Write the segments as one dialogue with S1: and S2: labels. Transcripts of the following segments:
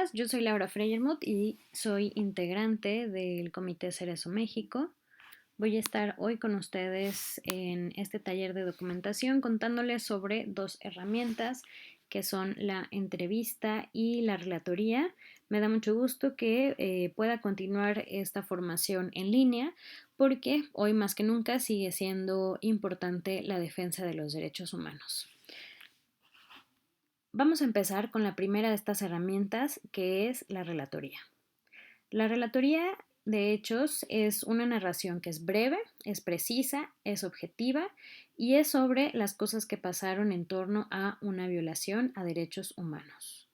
S1: días, yo soy Laura Freyermuth y soy integrante del Comité Cerezo México. Voy a estar hoy con ustedes en este taller de documentación contándoles sobre dos herramientas que son la entrevista y la relatoría. Me da mucho gusto que pueda continuar esta formación en línea porque hoy más que nunca sigue siendo importante la defensa de los derechos humanos. Vamos a empezar con la primera de estas herramientas, que es la relatoría. La relatoría de hechos es una narración que es breve, es precisa, es objetiva y es sobre las cosas que pasaron en torno a una violación a derechos humanos.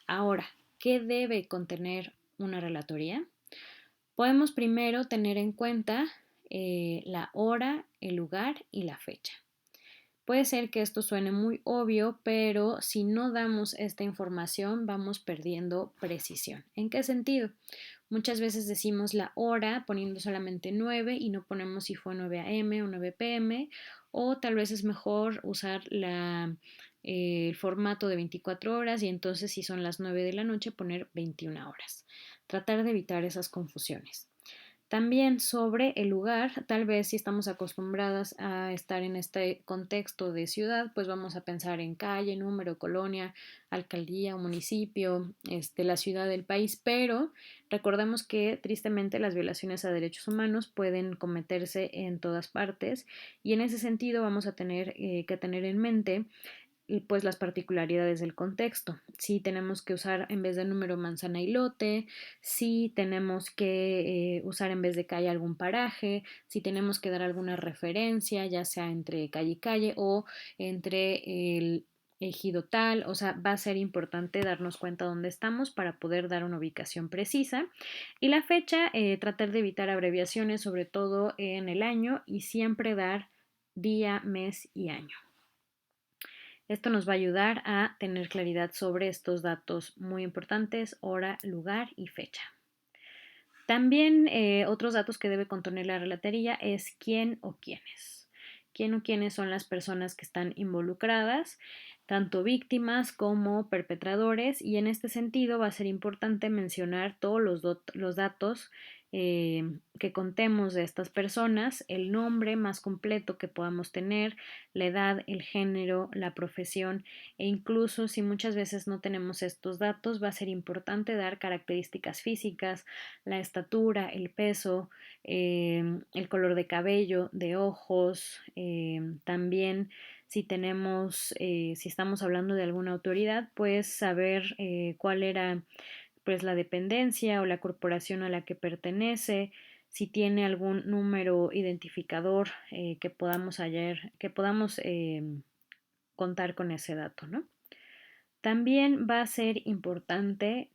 S1: Ahora, ¿qué debe contener una relatoría? Podemos primero tener en cuenta la hora, el lugar y la fecha. Puede ser que esto suene muy obvio, pero si no damos esta información vamos perdiendo precisión. ¿En qué sentido? Muchas veces decimos la hora poniendo solamente 9 y no ponemos si fue 9 a.m. o 9 p.m. o tal vez es mejor usar el formato de 24 horas y entonces si son las 9 de la noche poner 21 horas. Tratar de evitar esas confusiones. También sobre el lugar, tal vez si estamos acostumbradas a estar en este contexto de ciudad, pues vamos a pensar en calle, número, colonia, alcaldía o municipio, la ciudad del país, pero recordemos que tristemente las violaciones a derechos humanos pueden cometerse en todas partes y en ese sentido vamos a tener que tener en mente pues las particularidades del contexto. Si tenemos que usar en vez de número manzana y lote, si tenemos que usar en vez de calle algún paraje, si tenemos que dar alguna referencia, ya sea entre calle y calle o entre el ejido tal, o sea, va a ser importante darnos cuenta dónde estamos para poder dar una ubicación precisa. Y la fecha, tratar de evitar abreviaciones, sobre todo en el año, y siempre dar día, mes y año. Esto nos va a ayudar a tener claridad sobre estos datos muy importantes, hora, lugar y fecha. También otros datos que debe contener la relatoría es quién o quiénes. Quién o quiénes son las personas que están involucradas, tanto víctimas como perpetradores, y en este sentido va a ser importante mencionar todos los datos que contemos de estas personas, el nombre más completo que podamos tener, la edad, el género, la profesión e incluso si muchas veces no tenemos estos datos va a ser importante dar características físicas, la estatura, el peso, el color de cabello, de ojos, también si tenemos, si estamos hablando de alguna autoridad, pues saber cuál era pues la dependencia o la corporación a la que pertenece, si tiene algún número identificador que podamos hallar, que podamos contar con ese dato, ¿no? También va a ser importante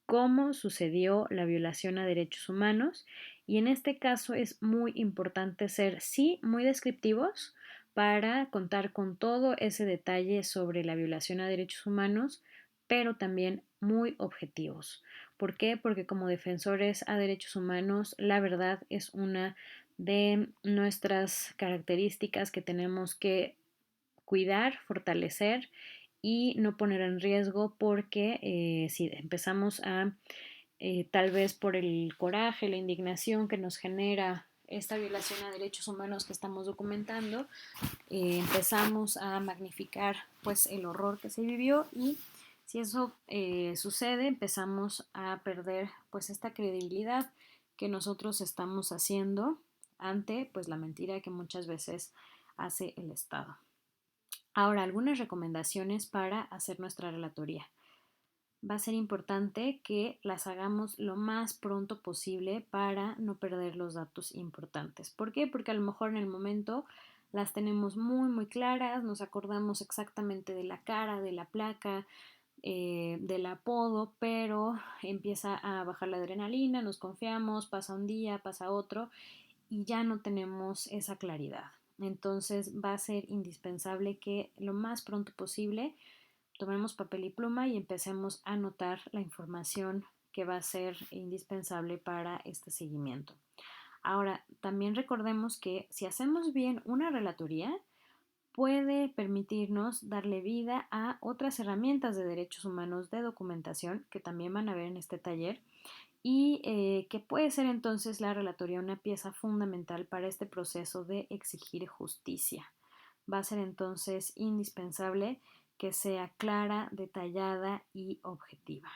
S1: cómo sucedió la violación a derechos humanos y en este caso es muy importante ser, sí, muy descriptivos para contar con todo ese detalle sobre la violación a derechos humanos, pero también muy objetivos. ¿Por qué? Porque como defensores a derechos humanos, la verdad es una de nuestras características que tenemos que cuidar, fortalecer y no poner en riesgo porque si empezamos a tal vez por el coraje, la indignación que nos genera esta violación a derechos humanos que estamos documentando, empezamos a magnificar pues el horror que se vivió y si eso sucede empezamos a perder pues esta credibilidad que nosotros estamos haciendo ante pues la mentira que muchas veces hace el Estado. Ahora, algunas recomendaciones para hacer nuestra relatoría. Va a ser importante que las hagamos lo más pronto posible para no perder los datos importantes. ¿Por qué? Porque a lo mejor en el momento las tenemos muy claras, nos acordamos exactamente de la cara, de la placa, del apodo, pero empieza a bajar la adrenalina, nos confiamos, pasa un día, pasa otro y ya no tenemos esa claridad. Entonces va a ser indispensable que lo más pronto posible tomemos papel y pluma y empecemos a anotar la información que va a ser indispensable para este seguimiento. Ahora, también recordemos que si hacemos bien una relatoría, puede permitirnos darle vida a otras herramientas de derechos humanos de documentación que también van a ver en este taller y que puede ser entonces la relatoría una pieza fundamental para este proceso de exigir justicia. Va a ser entonces indispensable que sea clara, detallada y objetiva.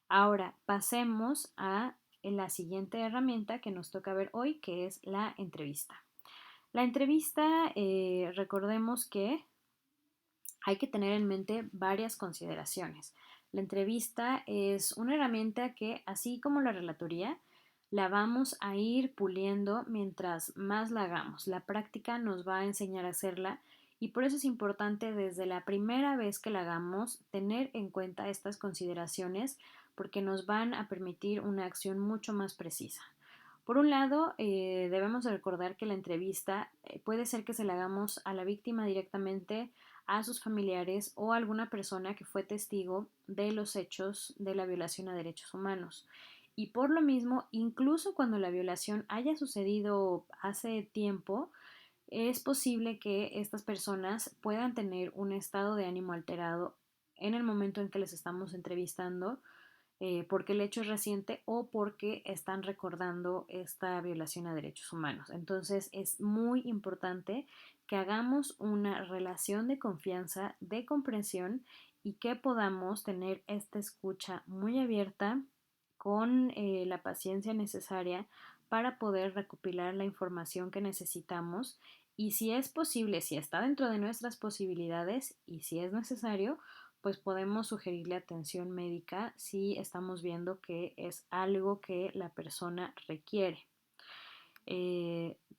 S1: Ahora pasemos a la siguiente herramienta que nos toca ver hoy, que es la entrevista. La entrevista, recordemos que hay que tener en mente varias consideraciones. La entrevista es una herramienta que, así como la relatoría, la vamos a ir puliendo mientras más la hagamos. La práctica nos va a enseñar a hacerla y por eso es importante desde la primera vez que la hagamos tener en cuenta estas consideraciones porque nos van a permitir una acción mucho más precisa. Por un lado, debemos recordar que la entrevista puede ser que se la hagamos a la víctima directamente, a sus familiares o a alguna persona que fue testigo de los hechos de la violación a derechos humanos. Y por lo mismo, incluso cuando la violación haya sucedido hace tiempo, es posible que estas personas puedan tener un estado de ánimo alterado en el momento en que les estamos entrevistando, porque el hecho es reciente o porque están recordando esta violación a derechos humanos. Entonces es muy importante que hagamos una relación de confianza, de comprensión y que podamos tener esta escucha muy abierta con la paciencia necesaria para poder recopilar la información que necesitamos y si es posible, si está dentro de nuestras posibilidades y si es necesario, pues podemos sugerirle atención médica si estamos viendo que es algo que la persona requiere.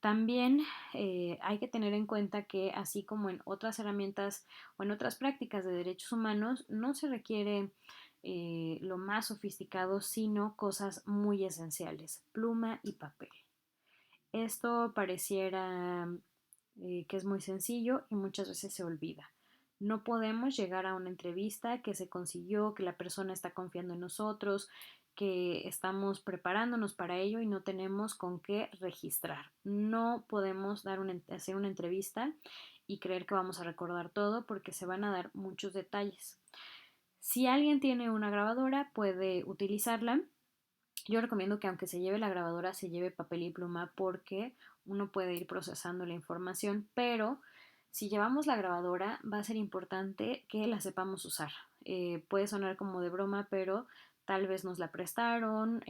S1: También hay que tener en cuenta que así como en otras herramientas o en otras prácticas de derechos humanos, no se requiere lo más sofisticado, sino cosas muy esenciales, pluma y papel. Esto pareciera que es muy sencillo y muchas veces se olvida. No podemos llegar a una entrevista que se consiguió, que la persona está confiando en nosotros, que estamos preparándonos para ello y no tenemos con qué registrar. No podemos hacer una entrevista y creer que vamos a recordar todo porque se van a dar muchos detalles. Si alguien tiene una grabadora, puede utilizarla. Yo recomiendo que aunque se lleve la grabadora, se lleve papel y pluma porque uno puede ir procesando la información, pero si llevamos la grabadora va a ser importante que la sepamos usar. Puede sonar como de broma, pero tal vez nos la prestaron,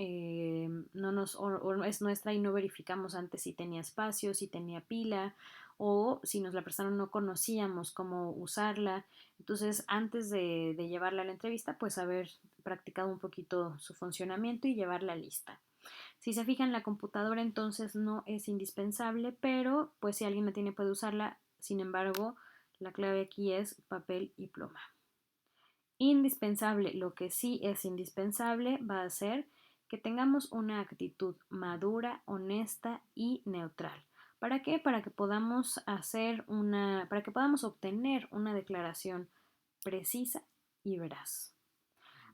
S1: no nos, o es nuestra y no verificamos antes si tenía espacio, si tenía pila, o si nos la prestaron no conocíamos cómo usarla. Entonces, antes de llevarla a la entrevista, pues haber practicado un poquito su funcionamiento y llevarla lista. Si se fija en la computadora, entonces no es indispensable, pero pues si alguien la tiene puede usarla. Sin embargo, la clave aquí es papel y pluma. Indispensable, lo que sí es indispensable va a ser que tengamos una actitud madura, honesta y neutral. ¿Para qué? Para que podamos para que podamos obtener una declaración precisa y veraz.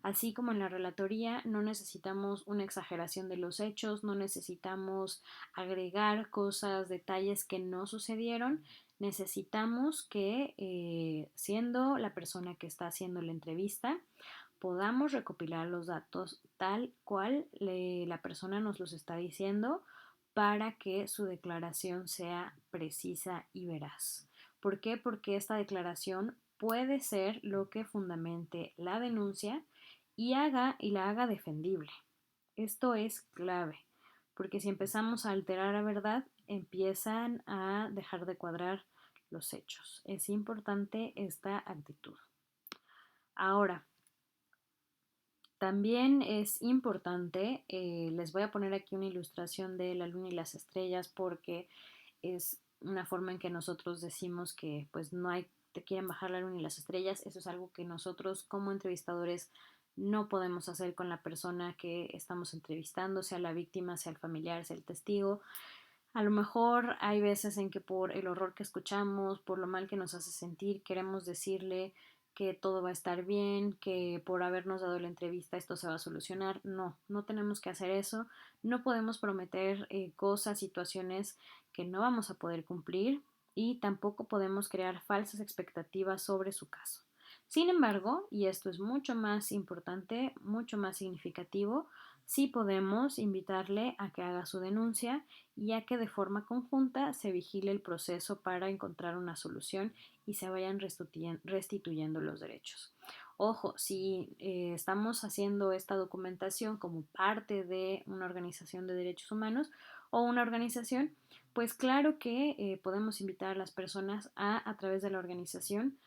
S1: Así como en la relatoría, no necesitamos una exageración de los hechos, no necesitamos agregar cosas, detalles que no sucedieron. Necesitamos que, siendo la persona que está haciendo la entrevista, podamos recopilar los datos tal cual la persona nos los está diciendo para que su declaración sea precisa y veraz. ¿Por qué? Porque esta declaración puede ser lo que fundamente la denuncia y la haga defendible. Esto es clave, porque si empezamos a alterar la verdad, empiezan a dejar de cuadrar los hechos. Es importante esta actitud. Ahora, también es importante, les voy a poner aquí una ilustración de la luna y las estrellas porque es una forma en que nosotros decimos que pues no hay, te quieren bajar la luna y las estrellas. Eso es algo que nosotros como entrevistadores no podemos hacer con la persona que estamos entrevistando, sea la víctima, sea el familiar, sea el testigo. A lo mejor hay veces en que por el horror que escuchamos, por lo mal que nos hace sentir, queremos decirle que todo va a estar bien, que por habernos dado la entrevista esto se va a solucionar. No, no tenemos que hacer eso. No podemos prometer cosas, situaciones que no vamos a poder cumplir. y tampoco podemos crear falsas expectativas sobre su caso. Sin embargo, y esto es mucho más importante, mucho más significativo, sí podemos invitarle a que haga su denuncia y a que de forma conjunta se vigile el proceso para encontrar una solución y se vayan restituyendo los derechos. Ojo, si estamos haciendo esta documentación como parte de una organización de derechos humanos o una organización, pues claro que podemos invitar a las personas a través de la organización,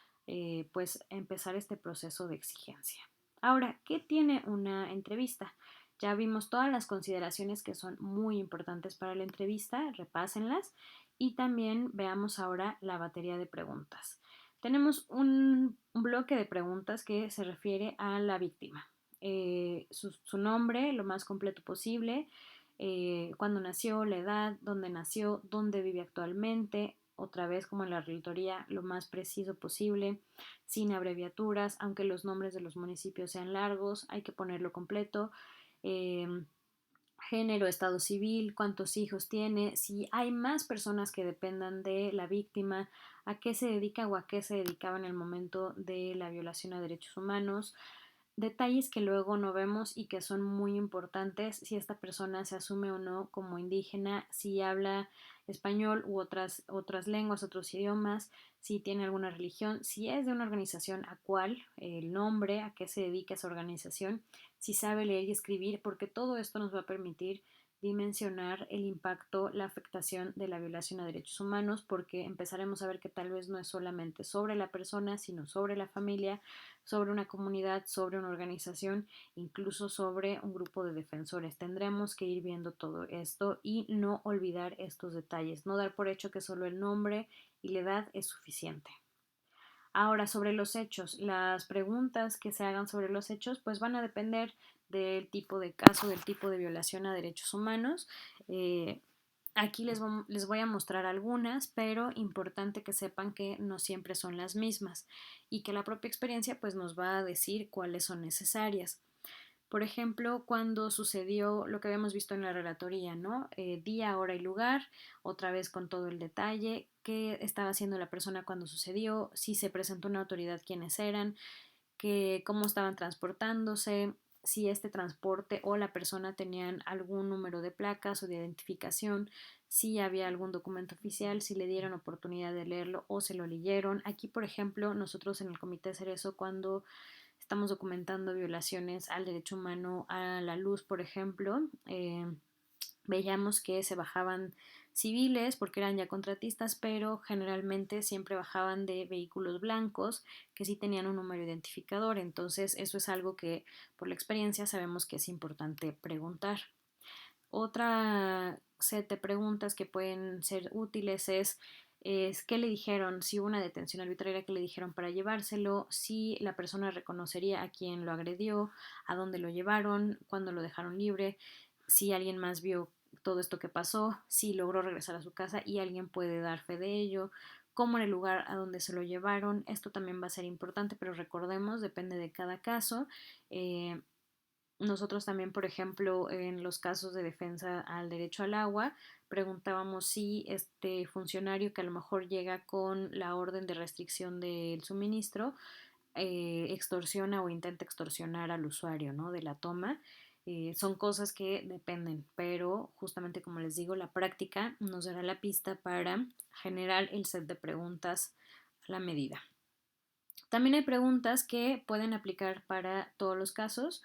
S1: pues empezar este proceso de exigencia. Ahora, ¿qué tiene una entrevista? Ya vimos todas las consideraciones que son muy importantes para la entrevista, repásenlas y también veamos ahora la batería de preguntas. Tenemos un bloque de preguntas que se refiere a la víctima. Su nombre, lo más completo posible, cuándo nació, la edad, dónde nació, dónde vive actualmente, otra vez como en la relatoría, lo más preciso posible, sin abreviaturas, aunque los nombres de los municipios sean largos, hay que ponerlo completo. Eh, Género, estado civil, cuántos hijos tiene, si hay más personas que dependan de la víctima, a qué se dedica o a qué se dedicaba en el momento de la violación a derechos humanos, detalles que luego no vemos y que son muy importantes, si esta persona se asume o no como indígena, si habla español u otras lenguas, otros idiomas, si tiene alguna religión, si es de una organización, a cuál, el nombre, a qué se dedica esa organización, si sabe leer y escribir, porque todo esto nos va a permitir dimensionar el impacto, la afectación de la violación a derechos humanos, porque empezaremos a ver que tal vez no es solamente sobre la persona, sino sobre la familia, sobre una comunidad, sobre una organización, incluso sobre un grupo de defensores. Tendremos que ir viendo todo esto y no olvidar estos detalles, no dar por hecho que solo el nombre y la edad es suficiente. Ahora, sobre los hechos, las preguntas que se hagan sobre los hechos pues van a depender del tipo de caso, del tipo de violación a derechos humanos. Aquí les voy a mostrar algunas, pero importante que sepan que no siempre son las mismas y que la propia experiencia pues nos va a decir cuáles son necesarias. Por ejemplo, cuando sucedió lo que habíamos visto en la relatoría, ¿no? Día, hora y lugar, otra vez con todo el detalle, qué estaba haciendo la persona cuando sucedió, si se presentó una autoridad, quiénes eran, cómo estaban transportándose, si este transporte o la persona tenían algún número de placas o de identificación, si había algún documento oficial, si le dieron oportunidad de leerlo o se lo leyeron. Aquí, por ejemplo, nosotros en el Comité Cerezo, cuando estamos documentando violaciones al derecho humano a la luz, por ejemplo, veíamos que se bajaban civiles porque eran ya contratistas, pero generalmente siempre bajaban de vehículos blancos que sí tenían un número identificador. Entonces eso es algo que por la experiencia sabemos que es importante preguntar. Otra set de preguntas que pueden ser útiles es qué le dijeron, si hubo una detención arbitraria, qué le dijeron para llevárselo, si la persona reconocería a quién lo agredió, a dónde lo llevaron, cuándo lo dejaron libre, si alguien más vio todo esto que pasó, si logró regresar a su casa y alguien puede dar fe de ello, cómo era el lugar a donde se lo llevaron. Esto también va a ser importante, pero recordemos, depende de cada caso. Nosotros también, por ejemplo, en los casos de defensa al derecho al agua, preguntábamos si este funcionario que a lo mejor llega con la orden de restricción del suministro extorsiona o intenta extorsionar al usuario, ¿no? De la toma. Son cosas que dependen, pero justamente como les digo, la práctica nos dará la pista para generar el set de preguntas a la medida. También hay preguntas que pueden aplicar para todos los casos,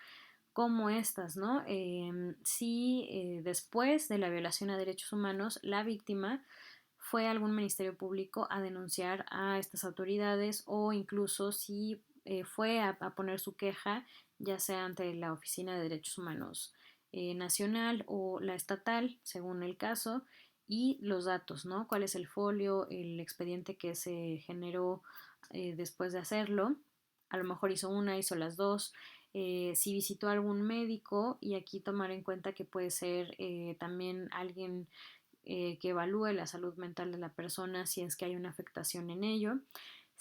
S1: como estas, ¿no? Si después de la violación a derechos humanos la víctima fue a algún ministerio público a denunciar a estas autoridades o incluso si fue a poner su queja, ya sea ante la Oficina de Derechos Humanos nacional o la estatal, según el caso, y los datos, ¿no? ¿Cuál es el folio, el expediente que se generó después de hacerlo? A lo mejor hizo una, hizo las dos, si visitó a algún médico y aquí tomar en cuenta que puede ser también alguien que evalúe la salud mental de la persona si es que hay una afectación en ello,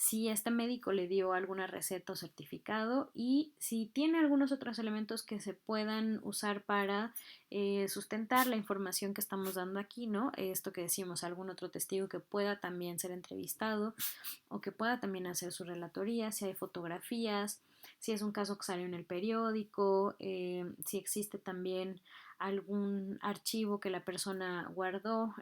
S1: si este médico le dio alguna receta o certificado y si tiene algunos otros elementos que se puedan usar para sustentar la información que estamos dando aquí, ¿no? Esto que decimos, algún otro testigo que pueda también ser entrevistado o que pueda también hacer su relatoría, si hay fotografías, si es un caso que salió en el periódico, si existe también algún archivo que la persona guardó.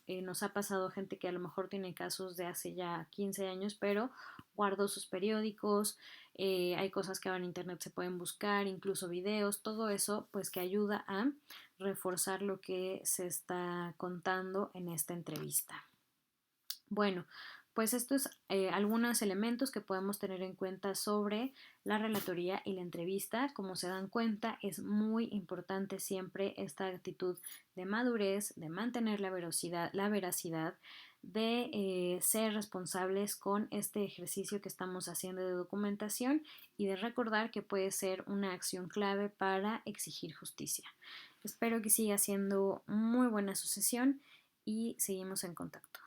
S1: Nos ha pasado gente que a lo mejor tiene casos de hace ya 15 años, pero guardó sus periódicos, hay cosas que ahora en internet se pueden buscar, incluso videos, todo eso pues que ayuda a reforzar lo que se está contando en esta entrevista. Bueno, pues estos algunos elementos que podemos tener en cuenta sobre la relatoría y la entrevista. Como se dan cuenta, es muy importante siempre esta actitud de madurez, de mantener la veracidad, de ser responsables con este ejercicio que estamos haciendo de documentación y de recordar que puede ser una acción clave para exigir justicia. Espero que siga siendo muy buena su sesión y seguimos en contacto.